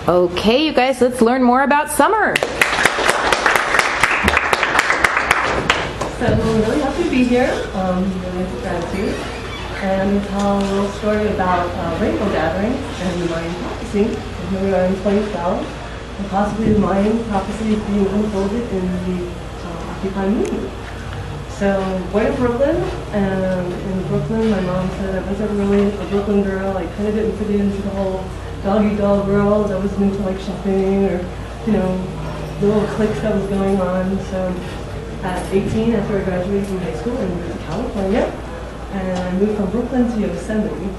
Okay, you guys, let's learn more about summer. So we're really happy to be here. Really nice gratitude. And tell a little story about rainbow gatherings and the Mayan prophecy. And here we are in 2012, and possibly the Mayan prophecy is being unfolded in the Occupy movement. So born in Brooklyn, and in Brooklyn my mom said I wasn't really a Brooklyn girl. I kind of didn't fit into the whole dog-eat-dog world. I wasn't into like shopping or, you know, the little cliques that was going on. So at 18, after I graduated from high school, I moved to California, and I moved from Brooklyn to Yosemite.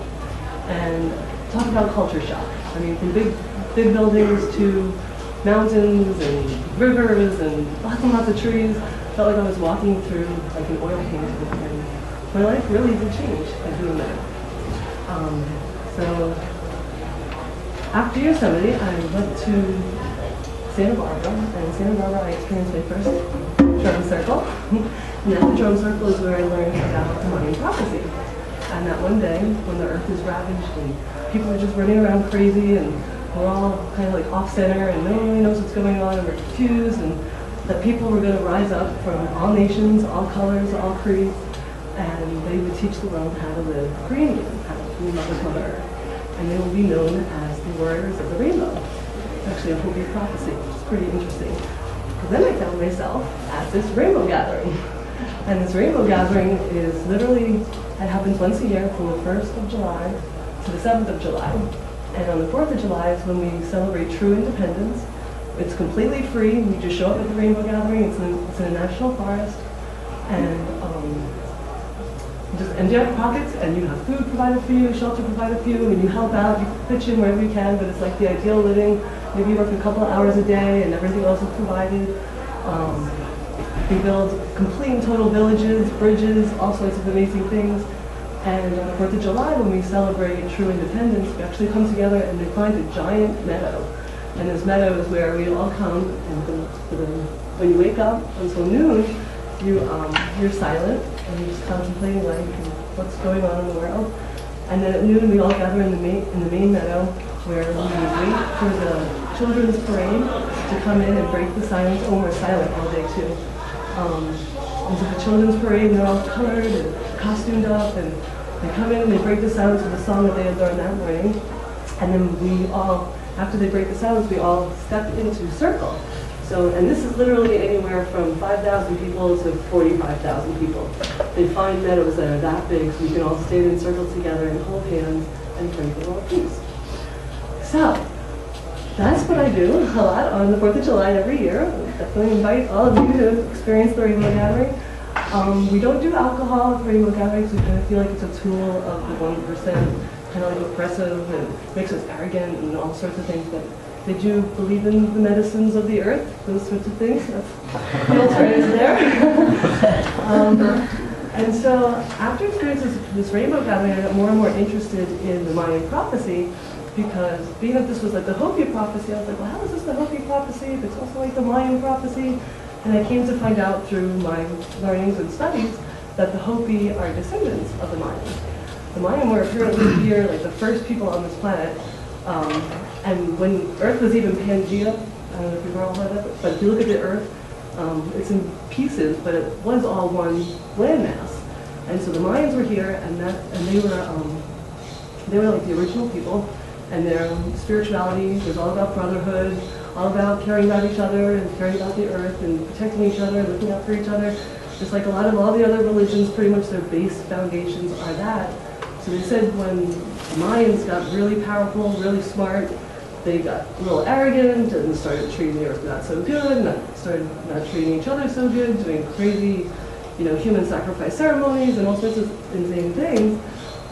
And talk about culture shock. I mean, from big buildings to mountains and rivers and lots and lots of trees. Felt like I was walking through like an oil painting, and my life really did change by doing that. So after Yosemite, I went to Santa Barbara, and in Santa Barbara I experienced my first drum circle. And at the drum circle is where I learned about the Mayan prophecy. And that one day, when the earth is ravaged and people are just running around crazy and we're all kind of like off-center and no one really knows what's going on and we're confused, and that people were going to rise up from all nations, all colors, all creeds, and they would teach the world how to live green again, how to be Mother Earth. And they will be known as the warriors of the rainbow. Actually a Hopi prophecy, which is pretty interesting. But then I found myself at this rainbow gathering. And this rainbow gathering is literally, it happens once a year from the 1st of July to the 7th of July. And on the 4th of July is when we celebrate true independence. It's completely free. We just show up at the rainbow gathering. It's in a national forest. And you just empty out your pockets and you have food provided for you, shelter provided for you, and you help out, you pitch in wherever you can, but it's like the ideal living. Maybe you work a couple of hours a day and everything else is provided. We build complete and total villages, bridges, all sorts of amazing things. And on the 4th of July, when we celebrate true independence, we actually come together and we find a giant meadow. And this meadow is where we all come, and when you wake up until noon, you're silent and you're just contemplating life and what's going on in the world. And then at noon, we all gather in the main meadow, where we wait for the children's parade to come in and break the silence. Oh, we're silent all day too. And so the children's parade, they're all colored and costumed up, and they come in and they break the silence with a song that they had learned that morning. And then we all, after they break the silence, we all step into a circle. So, and this is literally anywhere from 5,000 people to 45,000 people. They find meadows that are that big, so you can all stand in circles together and hold hands and pray for world peace. So, that's what I do a lot on the 4th of July every year. I definitely invite all of you to experience the rainbow gathering. We don't do alcohol at rainbow gatherings. We kind of feel like it's a tool of the 1%, kind of like oppressive and makes us arrogant and all sorts of things. But they do believe in the medicines of the earth, those sorts of things. That's the alternative there. And so after experiencing this rainbow gathering, I got more and more interested in the Mayan prophecy, because being that this was like the Hopi prophecy, I was like, well, how is this the Hopi prophecy? It's also like the Mayan prophecy. And I came to find out through my learnings and studies that the Hopi are descendants of the Mayan. The Mayan were apparently here, like the first people on this planet. And when Earth was even Pangea, I don't know if you've all heard of it, but if you look at the Earth, it's in pieces, but it was all one landmass. And so the Mayans were here, and they were like the original people, and their spirituality was all about brotherhood, all about caring about each other and caring about the Earth and protecting each other and looking out for each other. Just like a lot of all the other religions, pretty much their base foundations are that. So they said when the Mayans got really powerful, really smart, they got a little arrogant and started treating the Earth not so good, started not treating each other so good, doing crazy, human sacrifice ceremonies and all sorts of insane things.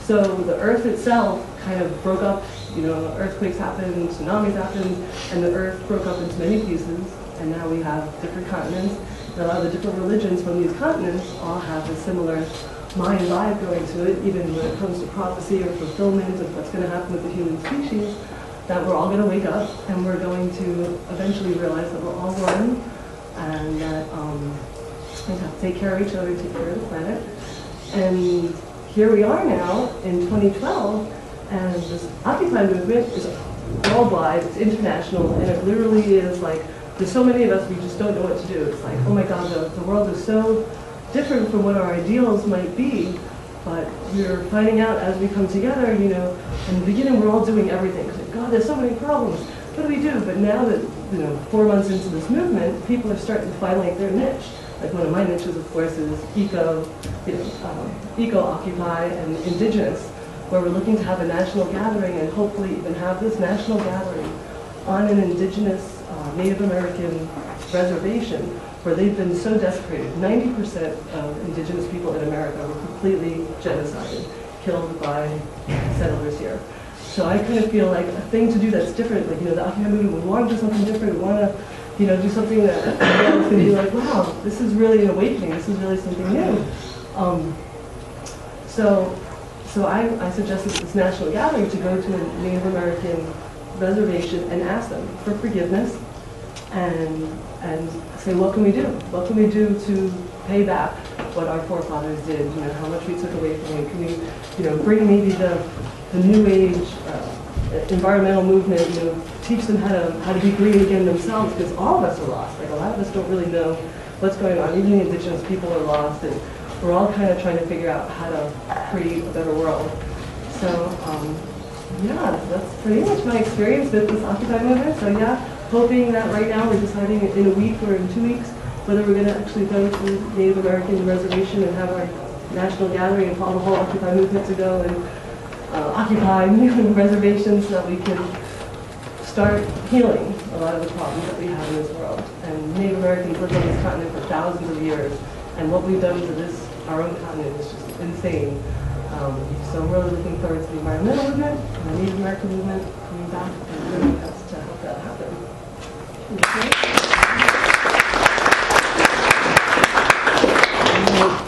So the Earth itself kind of broke up, earthquakes happened, tsunamis happened, and the Earth broke up into many pieces, and now we have different continents. And a lot of the different religions from these continents all have a similar Mayan vibe going to it, even when it comes to prophecy or fulfillment of what's going to happen with the human species, that we're all going to wake up and we're going to eventually realize that we're all one, and that we have to take care of each other, take care of the planet. And here we are now in 2012, and this Occupy movement is worldwide, it's international, and it literally is like, there's so many of us, we just don't know what to do. It's like, oh my God, the world is so different from what our ideals might be, but we're finding out as we come together, in the beginning we're all doing everything. It's like, God, there's so many problems. What do we do? But now that, 4 months into this movement, people are starting to find like their niche. Like one of my niches, of course, is eco-occupy and indigenous, where we're looking to have a national gathering and hopefully even have this national gathering on an indigenous Native American reservation where they've been so desecrated. 90% of indigenous people in America were completely genocided, killed by settlers here. So I kind of feel like a thing to do that's different, like, the Occupy movement would want to do something different, we want to, do something that is going to be like, wow, this is really an awakening, this is really something new. So I suggested this national gathering to go to a Native American reservation and ask them for forgiveness and say, what can we do? What can we do to pay back what our forefathers did? How much we took away from them? Can we, bring maybe the new age environmental movement, teach them how to be green again themselves, because all of us are lost. Like a lot of us don't really know what's going on. Even the indigenous people are lost, and we're all kind of trying to figure out how to create a better world. So, yeah, that's pretty much my experience with this Occupy movement. So yeah, hoping that right now we're deciding in a week or in 2 weeks whether we're going to actually go to the Native American reservation and have our national gathering and call the whole Occupy movement to go and occupy reservations so that we can start healing a lot of the problems that we have in this world. And Native Americans lived on this continent for thousands of years, and what we've done to our own continent is just insane. So I'm really looking forward to the environmental movement and the Native American movement coming back and doing us to help that happen. Okay.